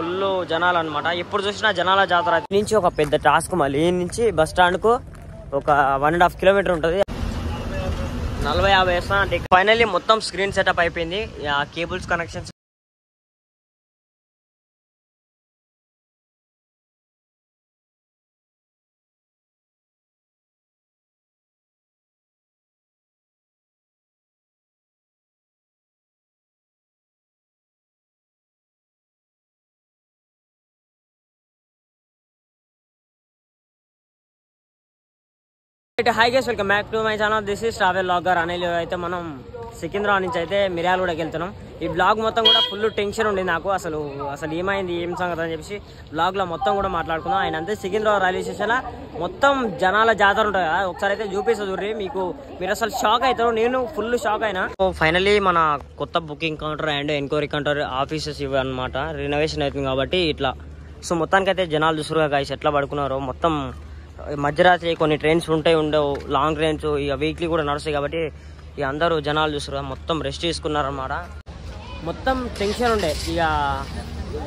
Full జనాలు అనమాట. ఎప్పుడు చూసినా జనాల జాతర నుంచి ఒక పెద్ద టాస్క్. మళ్ళీ ఈ నుంచి బస్ స్టాండ్ కు ఒక 1.5 కిలోమీటర్ ఉంటుంది. 40-50 వేస్తా అంటే ఫైనల్లీ మొత్తం స్క్రీన్ సెటప్ అయిపోయింది. Cables connections hi guys, welcome back to my channel. This is travel vlogger Anil. అయితే మనం సికింద్రాబాద్ నుంచి అయితే మిర్యాలగూడకి వెళ్తున్నాం. ఈ బ్లాగ్ మొత్తం కూడా ఫుల్ టెన్షన్ ఉంది నాకు. అసలు ఏమైంది, ఏం సంగతి అని చెప్పేసి బ్లాగ్ లో మొత్తం కూడా మాట్లాడుకుందాం. ఆయన అంతే సికింద్రాబాద్ రైల్వే స్టేషన్ లో మొత్తం జనాల జాతర ఉంటుంది కదా. ఒకసారి అయితే చూపిస్తా చూడ్రి, మీరు అసలు షాక్ అవుతారు. నేను ఫుల్ షాక్ అయినా. ఫైనల్లీ మన కొత్త booking counter and enquiry counter offices ఇవి అనమాట. రినోవేషన్ అవుతుంది కాబట్టి ఇట్లా. సో మొత్తానికి అయితే జనాలు చూసురుగా గైస్ ఎట్లా పడుకున్నారో. మొత్తం మధ్యరాత్రి కొన్ని ట్రైన్స్ ఉండవు, లాంగ్ ట్రైన్స్ ఇక వీక్లీ కూడా నడుస్తాయి కాబట్టి ఇక అందరూ జనాలు చూస్తారు మొత్తం రెస్ట్ తీసుకున్నారన్నమాట. మొత్తం టెన్షన్ ఉండే. ఇక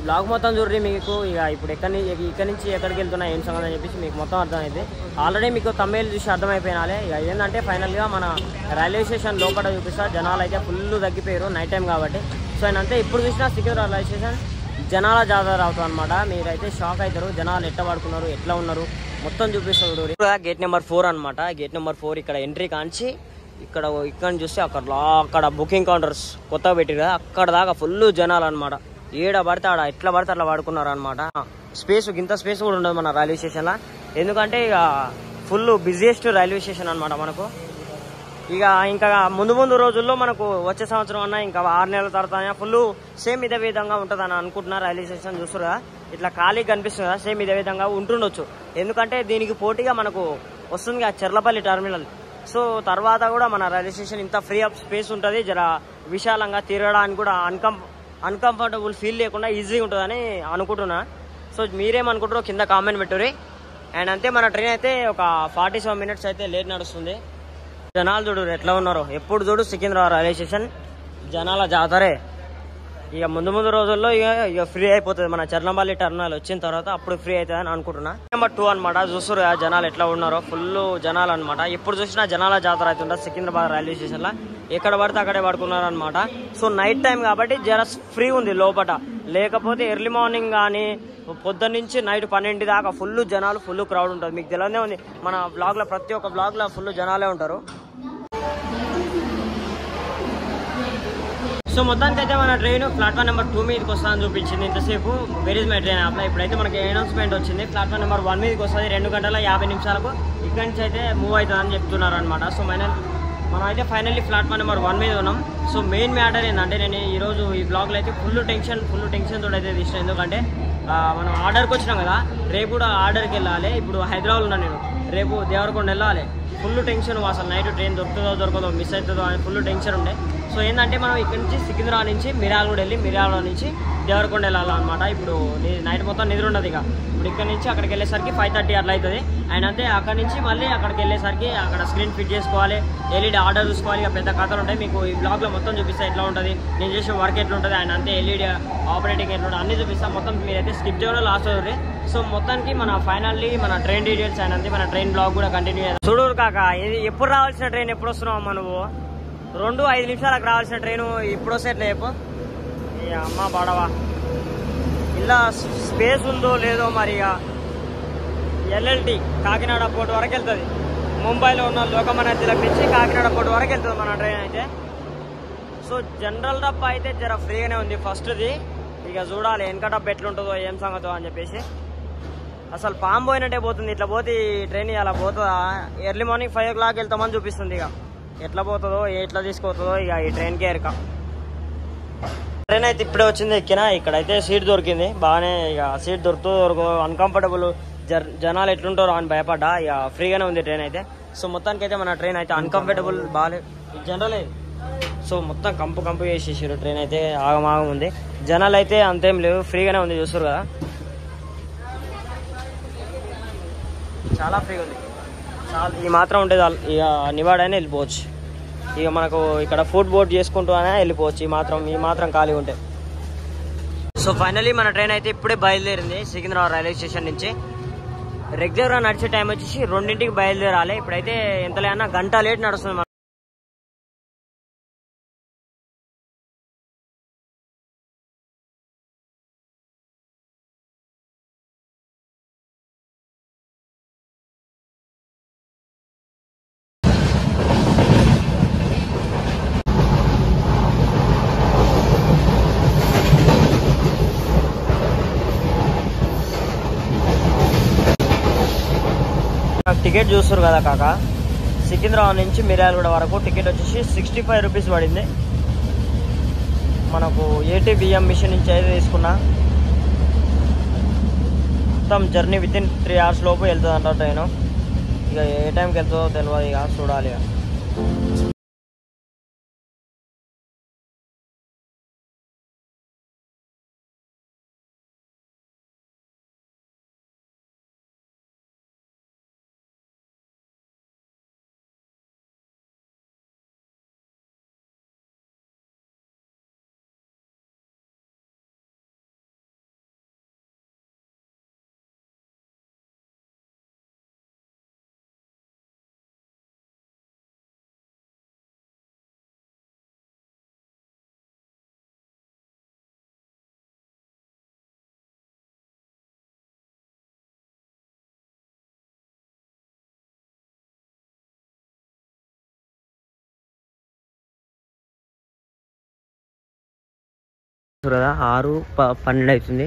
బ్లాగ్ మొత్తం చూడండి మీకు. ఇక ఇప్పుడు ఇక్కడి నుంచి ఎక్కడికి వెళ్తున్నా ఏం సంగతి అని చెప్పేసి మీకు మొత్తం అర్థమైంది. ఆల్రెడీ మీకు తమిళ్ చూసి అర్థమైపోయినాలే. ఇక ఏంటంటే ఫైనల్గా మన రైల్వే స్టేషన్ లోపల చూపిస్తా. జనాలు అయితే ఫుల్ తగ్గిపోయారు నైట్ టైం కాబట్టి. సో అంతే ఇప్పుడు చూసినా సికింద్రాబాద్ రైల్వే స్టేషన్ జనాల జాతర అవుతుంది అనమాట. మీరైతే షాక్ అవుతారు. జనాలు ఎట్లా పడుకున్నారు, ఎట్లా ఉన్నారు మొత్తం చూపిస్తారు. గేట్ నెంబర్ 4 అనమాట. గేట్ నెంబర్ 4 ఇక్కడ ఎంట్రీ కాంచి ఇక్కడ చూస్తే అక్కడ బుకింగ్ కౌంటర్స్ కొత్తగా పెట్టారు కదా, అక్కడ దాకా ఫుల్ జనాలు అనమాట. ఏడ పడితే ఆడ ఎట్లా పడితే అట్లా పడుకున్నారు అనమాట. ఇంత స్పేస్ కూడా ఉండదు మన రైల్వే స్టేషన్లో. ఎందుకంటే ఇక ఫుల్ బిజియెస్ట్ రైల్వే స్టేషన్ అనమాట మనకు. ఇక ఇంకా ముందు రోజుల్లో మనకు వచ్చే సంవత్సరం అన్నా ఇంకా 6 నెలల తర్వాత ఫుల్ సేమ్ ఇదే విధంగా ఉంటుంది అని అనుకుంటున్నా. రైల్వే స్టేషన్ చూస్తురుగా ఇట్లా ఖాళీ కనిపిస్తుంది కదా, సేమ్ ఇదే విధంగా ఉంటుండొచ్చు. ఎందుకంటే దీనికి పోటీగా మనకు వస్తుంది ఆ చెర్లపల్లి టర్మినల్. సో తర్వాత కూడా మన రైల్వే స్టేషన్ ఇంత ఫ్రీ ఆఫ్ స్పేస్ ఉంటుంది. జర విశాలంగా తిరగడానికి కూడా అన్కంఫర్టబుల్ ఫీల్ లేకుండా ఈజీగా ఉంటుందని అనుకుంటున్నా. సో మీరేమనుకుంటారో కింద కామెంట్ పెట్టుర్రి. అండ్ అంతే మన ట్రైన్ అయితే ఒక 47 మినిట్స్ అయితే లేట్ నడుస్తుంది. జనాలు చూడు ఎట్లా ఉన్నారో. ఎప్పుడు చూడు సికింద్రాబాద్ రైల్వే స్టేషన్ జనాల జాతరే. ఇక ముందు రోజుల్లో ఇక ఫ్రీ అయిపోతుంది మన చర్లంపల్లి టర్మినల్ వచ్చిన తర్వాత. అప్పుడు ఫ్రీ అవుతుంది అని అనుకుంటున్నా. నెంబర్ 2 అనమాట. చూస్తారు జనాలు ఎట్లా ఉన్నారో. ఫుల్ జనాలు అనమాట. ఎప్పుడు చూసినా జనాల జాతర అవుతుంటారు సికింద్రాబాద్ రైల్వే స్టేషన్ లో. ఎక్కడ పడితే అక్కడే పడుకున్నారు అనమాట. సో నైట్ టైం కాబట్టి జర ఫ్రీ ఉంది లోపల. లేకపోతే ఎర్లీ మార్నింగ్ కానీ పొద్దున్న నుంచి నైట్ 12 దాకా ఫుల్ జనాలు, ఫుల్ క్రౌడ్ ఉంటుంది. మీకు తెలియదే ఉంది మన బ్లాగ్ లో, ప్రతి ఒక్క బ్లాగ్ లో ఫుల్ జనాలే ఉంటారు. సో మొత్తానికి అయితే మన ట్రైన్ ప్లాట్ఫామ్ నెంబర్ 2 మీదకి వస్తుందని చూపించింది ఇంతసేపు. వెర్ ఇస్ మై ట్రైన్ యాప్లో. ఇప్పుడైతే మనకి అనౌన్స్మెంట్ వచ్చింది ప్లాట్ఫామ్ నెంబర్ 1 మీదకి వస్తుంది. 2 గంటల 50 నిమిషాలకు ఇక్కడి నుంచి అయితే మూవ్ అవుతుందని చెప్తున్నారు అనమాట. సో మనం అయితే ఫైనల్లీ ప్లాట్ఫామ్ నెంబర్ 1 మీద ఉన్నాం. సో మెయిన్ మ్యాటర్ ఏంటంటే నేను ఈరోజు ఈ బ్లాగ్లో అయితే ఫుల్ టెన్షన్ తోటి అయితే తీసిన. ఎందుకంటే మనం ఆర్డర్కి వచ్చినాం కదా, రేపు కూడా ఆర్డర్కి వెళ్ళాలి. ఇప్పుడు హైదరాబాద్ ఉన్నాను నేను, రేపు దేవరకొండ వెళ్ళాలి. Full tension. అసలు నైట్ ట్రైన్ దొరకదో మిస్ అవుతుందో అని ఫుల్ టెన్షన్ ఉండే. సో ఏంటంటే మనం ఇక్కడ నుంచి సికింద్రాబాద్ నుంచి మిర్యాలగూడ వెళ్ళి మిర్యాలగూడ నుంచి దేవరకొండ వెళ్ళాలన్నమాట. ఇప్పుడు నైట్ మొత్తం నిద్ర ఉండదు. ఇక ఇప్పుడు ఇక్కడ నుంచి అక్కడికి వెళ్ళేసరికి 5:30 అట్లా అవుతుంది. అండ్ అంతే అక్కడ నుంచి మళ్ళీ అక్కడికి వెళ్ళేసరికి అక్కడ స్క్రీన్ ఫిట్ చేసుకోవాలి, ఎల్ఈడి ఆర్డర్ చూసుకోవాలి. ఇక పెద్ద కథలు ఉంటాయి. మీకు ఈ బ్లాగ్లో మొత్తం చూపిస్తా ఎట్లా ఉంటుంది, నేను చేసే వర్క్ ఎట్లా ఉంటుంది. అండ్ అంతే ఎల్ఈడి ఆపరేటింగ్ ఎట్లా ఉంటుంది అన్నీ చూపిస్తాను. మొత్తం మీరైతే స్కిప్ చేయడం లాస్ట్ అవుతుంది. సో మొత్తానికి మన ఫైనల్లీ మన ట్రైన్ డీటెయిల్స్ అండ్ అంతే మన ట్రైన్ బ్లాగ్ కూడా కంటిన్యూ చేద్దాం. చూడరు కాక ఎప్పుడు రావాల్సిన ట్రైన్ ఎప్పుడు వస్తున్నావు నువ్వు? 2-5 నిమిషాలకు రావాల్సిన ట్రైను ఇప్పుడు వస్తే ఎట్లా చెప్పు? అమ్మ పడవా. ఇలా స్పేస్ ఉందో లేదో మరి. ఎల్ఎల్టీ కాకినాడ పోర్ట్ వరకు వెళ్తుంది. ముంబైలో ఉన్న లోకమాన్య తిలక్ నుంచి కాకినాడ పోర్ట్ వరకు వెళ్తుంది మన ట్రైన్ అయితే. సో జనరల్ డబ్బా అయితే జర ఫ్రీగానే ఉంది ఫస్ట్ది. ఇక చూడాలి వెనక డబ్బా ఎట్లుంటుందో ఏం సంగతో అని చెప్పేసి. అసలు పాము పోయినట్టే పోతుంది. ఇట్లా పోతే ఈ ట్రైన్ అలా పోతుందా? ఎర్లీ మార్నింగ్ 5 o'clock వెళ్తామని చూపిస్తుంది. ఇక ఎట్లా పోతుందో ఎట్లా తీసుకుపోతుందో ఇక ఈ ట్రైన్కే ఎరక. ట్రైన్ అయితే ఇప్పుడే వచ్చింది, ఎక్కినా. ఇక్కడైతే సీట్ దొరికింది బాగానే. ఇక సీట్ దొరకదు అన్కంఫర్టబుల్ జనాలు ఎట్లుంటారో అని భయపడ్డా. ఇక ఫ్రీగానే ఉంది ట్రైన్ అయితే. సో మొత్తానికి అయితే మన ట్రైన్ అయితే అన్కంఫర్టబుల్ బాగాలేదు జనరలే. సో మొత్తం కంపు చేసేసారు. ట్రైన్ అయితే ఆగమాగం ఉంది. జనాలు అయితే అంతేం లేవు, ఫ్రీగానే ఉంది. చూస్తారు కదా చాలా ఫ్రీగా ఉంది. చాలా ఈ మాత్రం ఉండేది. ఇక నివాడైనా వెళ్ళిపోవచ్చు. ఇక మనకు ఇక్కడ ఫుడ్ బోర్డ్ చేసుకుంటూ అయినా వెళ్ళిపోవచ్చు. ఈ మాత్రం ఖాళీ ఉంటే. సో సో ఫైనలీ మన ట్రైన్ అయితే ఇప్పుడే బయలుదేరింది సికింద్రాబాద్ రైల్వే స్టేషన్ నుంచి. రెగ్యులర్గా నడిచే టైం వచ్చేసి 2ంటికి బయలుదేరాలి. ఇప్పుడైతే ఎంత లేదన్నా గంట లేట్ నడుస్తుంది. టికెట్ చూస్తారు కదా కాక, సికింద్రాబాద్ నుంచి మిర్యాలగూడ వరకు టికెట్ వచ్చేసి 65 రూపీస్ పడింది. మనకు ATBM మిషన్ నుంచి అయితే తీసుకున్నా. మొత్తం జర్నీ వితిన్ 3 hours లోపు వెళ్తుంది అంట ట్రైన్. ఇక ఏ టైంకి వెళ్తుందో తెలియదు, ఇక చూడాలి. ఇక కదా 6:12 అవుతుంది.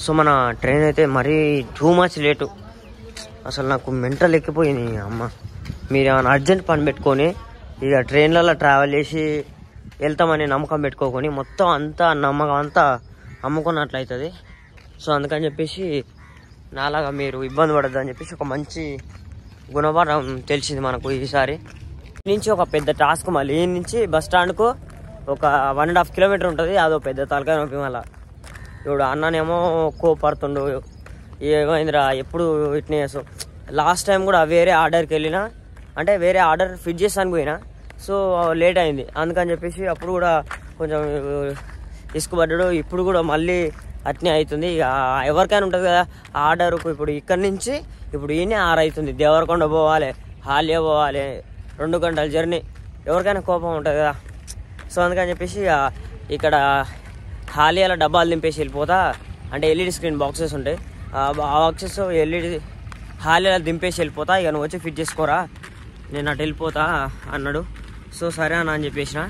సో మన ట్రైన్ అయితే మరీ టూ మచ్ లేటు. అసలు నాకు మెంటల్ ఎక్కిపోయింది. అమ్మ, మీరు ఏమైనా అర్జెంట్ పని పెట్టుకొని ఇక ట్రైన్లలో ట్రావెల్ చేసి వెళ్తామని నమ్మకం పెట్టుకోకొని మొత్తం అంతా నమ్మకం అంతా అమ్ముకున్నట్లు అవుతుంది. సో అందుకని చెప్పేసి నాలాగా మీరు ఇబ్బంది పడద్దు అని చెప్పేసి ఒక మంచి గుణపాఠం తెలిసింది మనకు ఈసారి. నుంచి ఒక పెద్ద టాస్క్. మళ్ళీ ఈ నుంచి బస్ స్టాండ్కు ఒక 1.5 kilometer ఉంటుంది. అదో పెద్ద తలకాయ నొప్పి. మళ్ళీ ఇప్పుడు అన్ననేమో కోపడుతుండు, ఏమైందిరా ఎప్పుడు ఇట్నే చేస్తావు. లాస్ట్ టైం కూడా వేరే ఆర్డర్కి వెళ్ళినా, అంటే వేరే ఆర్డర్ ఫిట్ చేస్తాను పోయినా. సో లేట్ అయింది అందుకని చెప్పేసి అప్పుడు కూడా కొంచెం ఇసుకుపడ్డాడు. ఇప్పుడు కూడా మళ్ళీ అట్నే అవుతుంది. ఇక ఎవరికైనా ఉంటుంది కదా ఆర్డర్. ఇప్పుడు ఇక్కడి నుంచి ఇప్పుడు ఈయనే 6 అవుతుంది. దేవరకొండ పోవాలి, హాలియా పోవాలి, 2 గంటల జర్నీ. ఎవరికైనా కోపం ఉంటుంది కదా. సో అందుకని చెప్పేసి ఇక్కడ హాలియాల డబ్బాలు దింపేసి వెళ్ళిపోతా. అంటే LED స్క్రీన్ బాక్సెస్ ఉంటాయి, ఆ బాక్సెస్ LED హాలియాల దింపేసి వెళ్ళిపోతా. ఇక నువ్వు వచ్చి ఫిట్ చేసుకోరా, నేను అటు వెళ్ళిపోతా అన్నాడు. సో సరే అని చెప్పేసిన.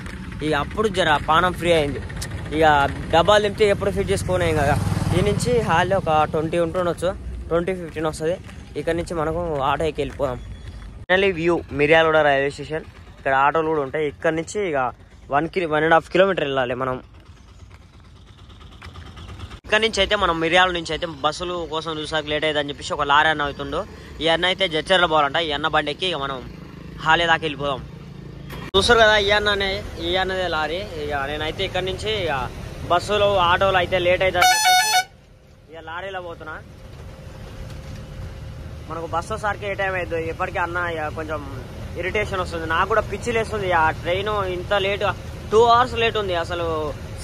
ఇక అప్పుడు జర పానం ఫ్రీ అయింది. ఇక డబ్బాలు దింపితే ఎప్పుడు ఫిట్ చేసుకోనే కదా. ఈ నుంచి హాలియా ఒక 20 ఉంటుండొచ్చు, 20-15 వస్తుంది. ఇక్కడ నుంచి మనకు ఆటోకి వెళ్ళిపోదాం. Finally view Miryalaguda railway station. ఇక్కడ ఆటోలు కూడా ఉంటాయి. ఇక్కడ నుంచి ఇక 1.5 kilometer వెళ్ళాలి మనం. ఇక్కడ నుంచి అయితే మనం మిర్యాల నుంచి అయితే బస్సులు కోసం చూసాక లేట్ అవుతుందని చెప్పేసి ఒక లారీ అన్న అవుతుండో. ఈ అన్న అయితే జడ్చర్ల పోవాలంట. ఈ అన్న బండికి ఇక మనం హాలే దాకా వెళ్ళిపోదాం. చూస్తారు కదా ఈ అన్నదే లారీ. ఇక నేనైతే ఇక్కడ నుంచి ఇక బస్సులు ఆటోలు అయితే లేట్ అవుతుందని చెప్పేసి ఇక లారీలో పోతున్నా. మనకు బస్సు సార్కి ఏ టైం అవుతుంది ఎప్పటికీ అన్న ఇక కొంచెం ఇరిటేషన్ వస్తుంది. నాకు కూడా పిచ్చి లేస్తుంది. ఆ ట్రైన్ ఇంత లేట్, 2 hours లేట్ ఉంది. అసలు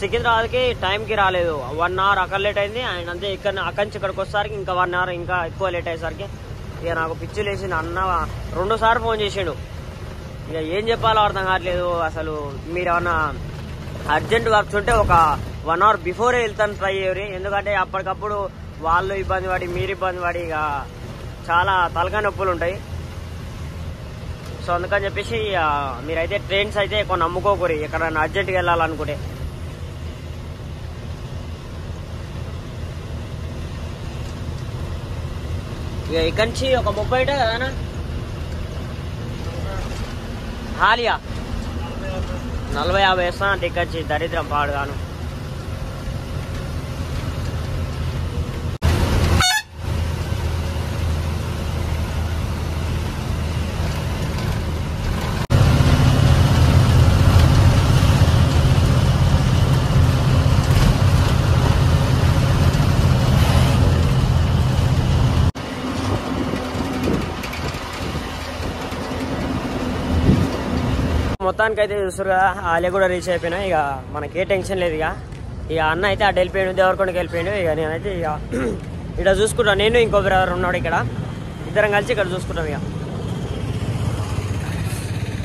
సికింద్రాబాద్కి టైంకి రాలేదు. 1 hour అక్కడ లేట్ అయింది. అండ్ అంతే ఇక్కడ అక్కడి నుంచి ఇక్కడికి వచ్చేసరికి ఇంకా 1 hour ఇంకా ఎక్కువ లేట్ అయ్యేసరికి ఇక నాకు పిచ్చి లేచింది. అన్న 2 సార్లు ఫోన్ చేసాడు. ఇక ఏం చెప్పాలో అర్థం కావట్లేదు. అసలు మీరు ఏమన్నా అర్జెంట్ వర్క్స్ ఉంటే ఒక 1 hour బిఫోరే వెళ్తాను ట్రై చేయరు. ఎందుకంటే అప్పటికప్పుడు వాళ్ళు ఇబ్బంది పడి మీరు ఇబ్బంది పడి ఇక చాలా తలకాయ నొప్పులు ఉంటాయి. సో అందుకని చెప్పేసి మీరైతే ట్రైన్స్ అయితే ఎక్కువ నమ్ముకోకూరి ఎక్కడైనా అర్జెంట్గా వెళ్ళాలనుకుంటే. ఇక ఇక్కడి నుంచి ఒక 30 ఉంటుంది కదనా హాలియా. 40-50 వేస్తాను అంటే ఇక్కడి నుంచి దరిద్రం పాడుగాను. మొత్తానికి అయితే చూస్తారు కదా హాలియా కూడా రీచ్ అయిపోయినా. ఇక మనకే టెన్షన్ లేదు. ఇక ఇక అన్న అయితే అటు వెళ్ళిపోయాడు, దేవరకొండకి వెళ్ళిపోయాడు. ఇక నేనైతే ఇక ఇక్కడ చూసుకుంటాను, నేను ఇంకో బ్రదర్ ఉన్నాడు ఇక్కడ, ఇద్దరం కలిసి ఇక్కడ చూసుకుంటాం.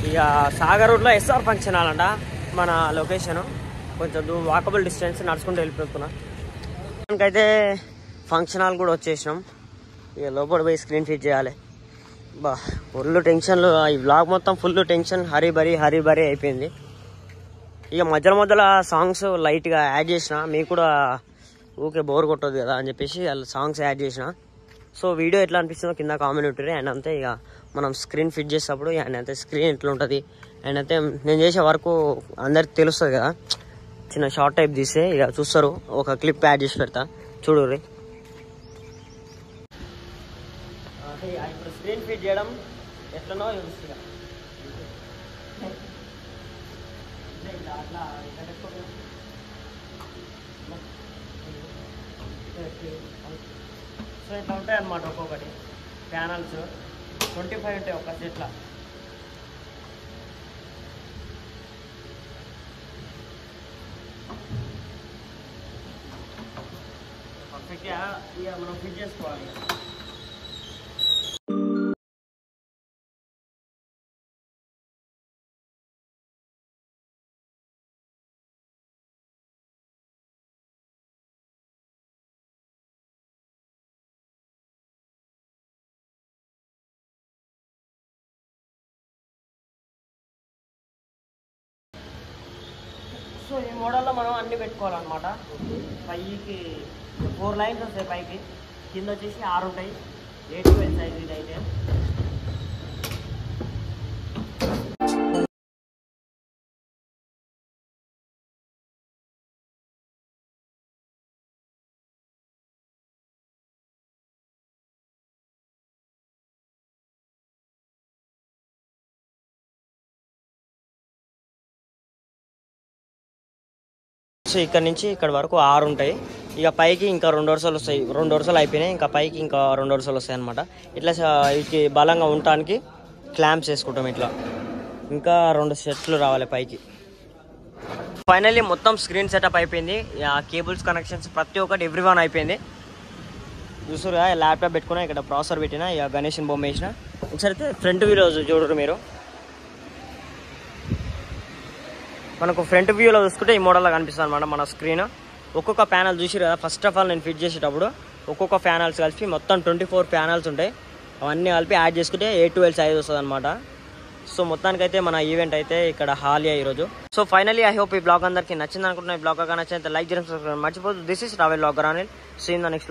ఇక సాగర్ రోడ్లో ఎస్ఆర్ ఫంక్షన్ హాల్ అంట మన లొకేషను, కొంచెం వాకబుల్ డిస్టెన్స్, నడుచుకుంటూ వెళ్ళిపోతున్నాం. మనకైతే ఫంక్షన్ హాల్ కూడా వచ్చేసినాం. ఇక లోపల పోయి స్క్రీన్ ఫిట్ చేయాలి. బా ఫుల్ టెన్షన్లు, ఈ వ్లాగ్ మొత్తం ఫుల్ టెన్షన్, హరీబరీ అయిపోయింది. ఇక మధ్యలో సాంగ్స్ లైట్గా యాడ్ చేసిన, మీకు కూడా ఊకే బోర్ కొట్టదు కదా అని చెప్పేసి వాళ్ళు సాంగ్స్ యాడ్ చేసిన. సో వీడియో ఎట్లా అనిపిస్తుందో కింద కామెంట్ ఉంటుంది. అండ్ అంతే ఇక మనం స్క్రీన్ ఫిట్ చేసేటప్పుడు అండ్ అంతే స్క్రీన్ ఎట్లా ఉంటుంది అండ్ అంతే నేను చేసే వరకు అందరికి తెలుస్తుంది కదా. చిన్న షార్ట్ టైప్ తీస్తే ఇక చూస్తారు, ఒక క్లిప్ యాడ్ చేసి పెడతా చూడుర్రి. ఇప్పుడు స్క్రీన్ ఫిట్ చేయడం ఎట్లనో చూస్తున్నా. సో ఇట్లా ఉంటాయి అన్నమాట. ఒక్కొక్కటి ప్యానల్స్ 25 ఉంటాయి ఒక సెట్లో. పర్ఫెక్ట్గా ఇక మనం ఫిట్ చేసుకోవాలి. సో ఈ మోడల్లో మనం అన్ని పెట్టుకోవాలన్నమాట. పైకి 4 లైన్స్ వస్తాయి, పైకి కింద వచ్చేసి 6 ఉంటాయి. 8-12 సైజ్ ఇది అయితే. సో ఇక్కడ నుంచి ఇక్కడ వరకు 6 ఉంటాయి. ఇక పైకి ఇంకా 2 వరుసలు వస్తాయి. 2 వరుసలు అయిపోయినాయి, ఇంకా పైకి ఇంకా 2 వరుసలు వస్తాయి అనమాట. ఇట్లా వీటికి బలంగా ఉండటానికి క్లాంప్స్ వేసుకుంటాం ఇట్లా. ఇంకా 2 సెట్లు రావాలి పైకి. ఫైనల్లీ మొత్తం స్క్రీన్ సెటప్ అయిపోయింది. కేబుల్స్ కనెక్షన్స్ ప్రతి ఒక్కటి ఎవ్రీవన్ అయిపోయింది. చూసారుగా ల్యాప్టాప్ పెట్టుకున్నా, ఇక్కడ ప్రాసెసర్ పెట్టినా, ఇక గణేషన్ బొమ్మ వేసిన. ఒకసారి అయితే ఫ్రంట్ వ్యూలో చూడరు మీరు. మనకు ఫ్రంట్ వ్యూలో చూసుకుంటే ఈ మోడల్లో కనిపిస్తుంది అనమాట మన స్క్రీన్. ఒక్కొక్క ప్యానల్ చూసిరు కదా. ఫస్ట్ ఆఫ్ ఆల్ నేను ఫిట్ చేసేటప్పుడు ఒక్కొక్క ప్యానల్స్ కలిపి మొత్తం 24 ప్యానల్స్ ఉంటాయి. అవన్నీ కలిపి యాడ్ చేసుకుంటే 8-12 సైజ్ వస్తుంది అనమాట. సో మొత్తానికైతే మన ఈవెంట్ అయితే ఇక్కడ హాలియా ఈరోజు. సో ఫైనలీ ఐ హోప్ ఈ బ్లాగ్ అందరికీ నచ్చింది అనుకుంటున్నా. ఈ బ్లాగ్ నచ్చితే లైక్ చేయడం మర్చిపోదు. This is travel blogger Anil. See in the next.